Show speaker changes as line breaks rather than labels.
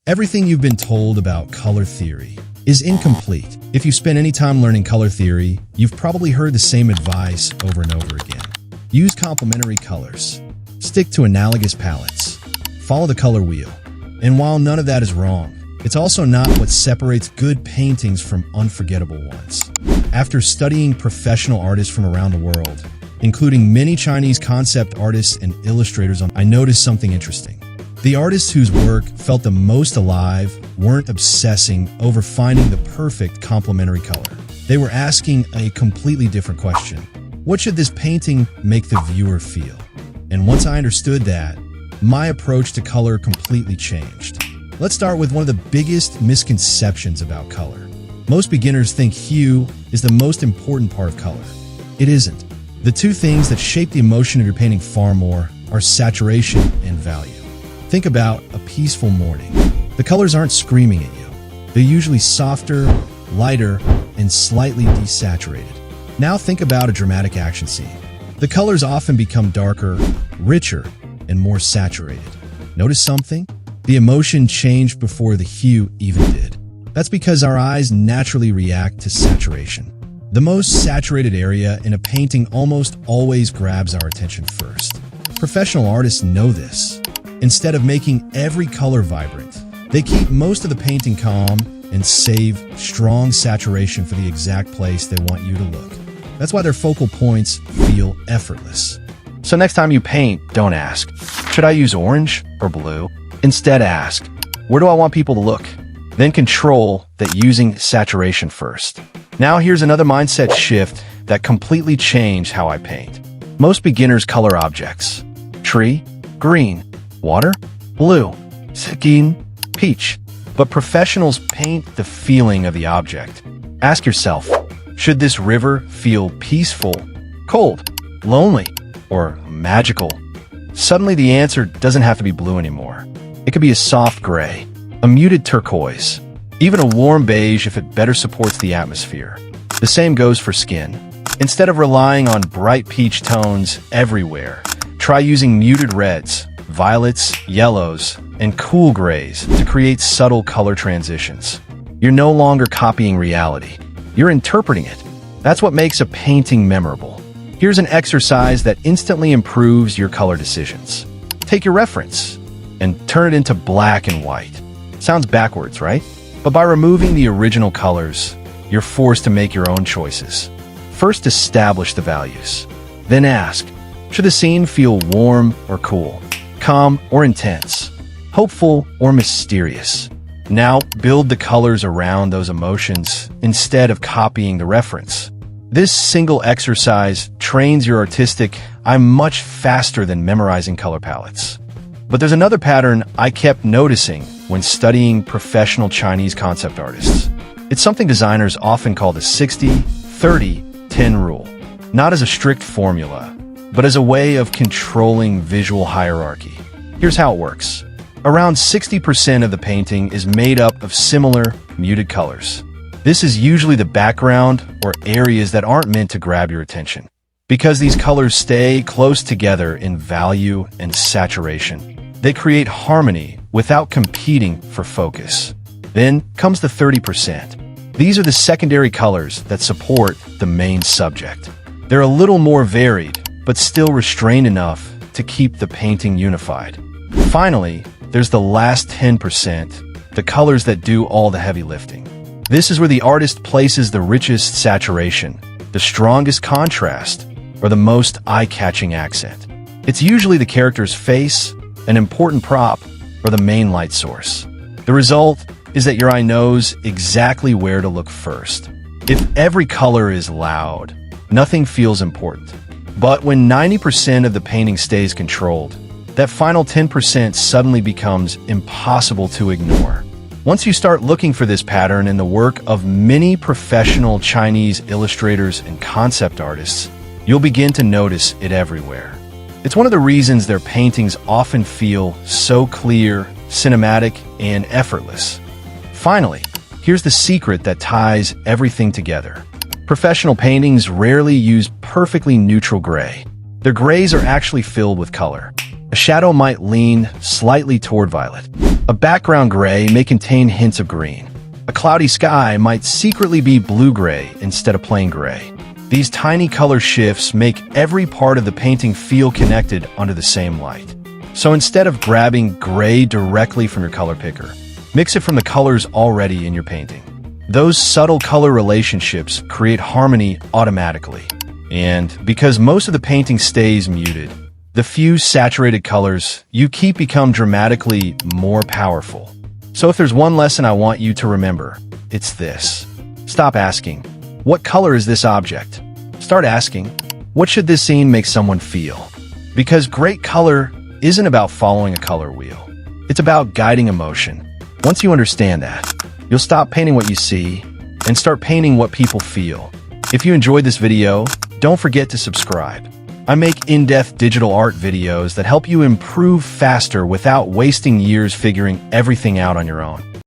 Everything you've been told about color theory is incomplete. If you spent any time learning color theory, you've probably heard the same advice over and over again. Use complementary colors. Stick to analogous palettes. Follow the color wheel. And while none of that is wrong, it's also not what separates good paintings from unforgettable ones. After studying professional artists from around the world, including many Chinese concept artists and illustrators, I noticed something interesting. The artists whose work felt the most alive weren't obsessing over finding the perfect complementary color. They were asking a completely different question. What should this painting make the viewer feel? And once I understood that, my approach to color completely changed. Let's start with one of the biggest misconceptions about color. Most beginners think hue is the most important part of color. It isn't. The two things that shape the emotion of your painting far more are saturation and value. Think about a peaceful morning. The colors aren't screaming at you. They're usually softer, lighter, and slightly desaturated. Now think about a dramatic action scene. The colors often become darker, richer, and more saturated. Notice something? The emotion changed before the hue even did. That's because our eyes naturally react to saturation. The most saturated area in a painting almost always grabs our attention first. Professional artists know this. Instead of making every color vibrant, they keep most of the painting calm and save strong saturation for the exact place they want you to look. That's why their focal points feel effortless. So next time you paint, don't ask, should I use orange or blue? Instead ask, where do I want people to look? Then control that using saturation first. Now here's another mindset shift that completely changed how I paint. Most beginners color objects. Tree, green. Water, blue, skin, peach. But professionals paint the feeling of the object. Ask yourself, should this river feel peaceful, cold, lonely, or magical? Suddenly the answer doesn't have to be blue anymore. It could be a soft gray, a muted turquoise, even a warm beige if it better supports the atmosphere. The same goes for skin. Instead of relying on bright peach tones everywhere, try using muted reds, violets, yellows, and cool grays to create subtle color transitions. You're no longer copying reality. You're interpreting it. That's what makes a painting memorable. Here's an exercise that instantly improves your color decisions. Take your reference and turn it into black and white. Sounds backwards, right? But by removing the original colors, you're forced to make your own choices. First, establish the values. Then ask, should the scene feel warm or cool? Calm or intense, hopeful or mysterious? Now build the colors around those emotions instead of copying the reference. This single exercise trains your artistic eye much faster than memorizing color palettes. But there's another pattern I kept noticing when studying professional Chinese concept artists. It's something designers often call the 60-30-10 rule, not as a strict formula, but as a way of controlling visual hierarchy. Here's how it works. Around 60% of the painting is made up of similar, muted colors. This is usually the background or areas that aren't meant to grab your attention. Because these colors stay close together in value and saturation, they create harmony without competing for focus. Then comes the 30%. These are the secondary colors that support the main subject. They're a little more varied, but still restrained enough to keep the painting unified. Finally, there's the last 10%, the colors that do all the heavy lifting. This is where the artist places the richest saturation, the strongest contrast, or the most eye-catching accent. It's usually the character's face, an important prop, or the main light source. The result is that your eye knows exactly where to look first. If every color is loud, nothing feels important. But when 90% of the painting stays controlled, that final 10% suddenly becomes impossible to ignore. Once you start looking for this pattern in the work of many professional Chinese illustrators and concept artists, you'll begin to notice it everywhere. It's one of the reasons their paintings often feel so clear, cinematic, and effortless. Finally, here's the secret that ties everything together. Professional paintings rarely use perfectly neutral gray. Their grays are actually filled with color. A shadow might lean slightly toward violet. A background gray may contain hints of green. A cloudy sky might secretly be blue-gray instead of plain gray. These tiny color shifts make every part of the painting feel connected under the same light. So instead of grabbing gray directly from your color picker, mix it from the colors already in your painting. Those subtle color relationships create harmony automatically. And because most of the painting stays muted, the few saturated colors you keep become dramatically more powerful. So if there's one lesson I want you to remember, it's this. Stop asking, what color is this object? Start asking, what should this scene make someone feel? Because great color isn't about following a color wheel. It's about guiding emotion. Once you understand that, you'll stop painting what you see and start painting what people feel. If you enjoyed this video, don't forget to subscribe. I make in-depth digital art videos that help you improve faster without wasting years figuring everything out on your own.